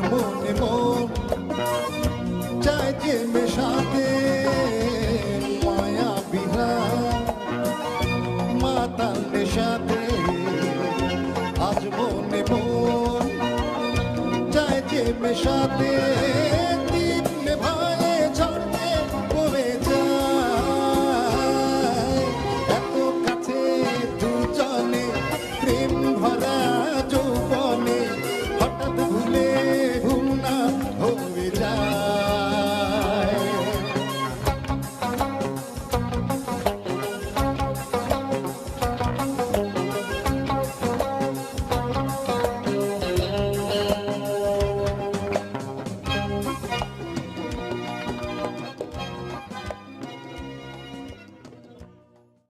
মনে মন চাইছে মেশাতে মায়া বিহার মাতাল নেশাতে আজ মনে মন চাইছে মেশাতে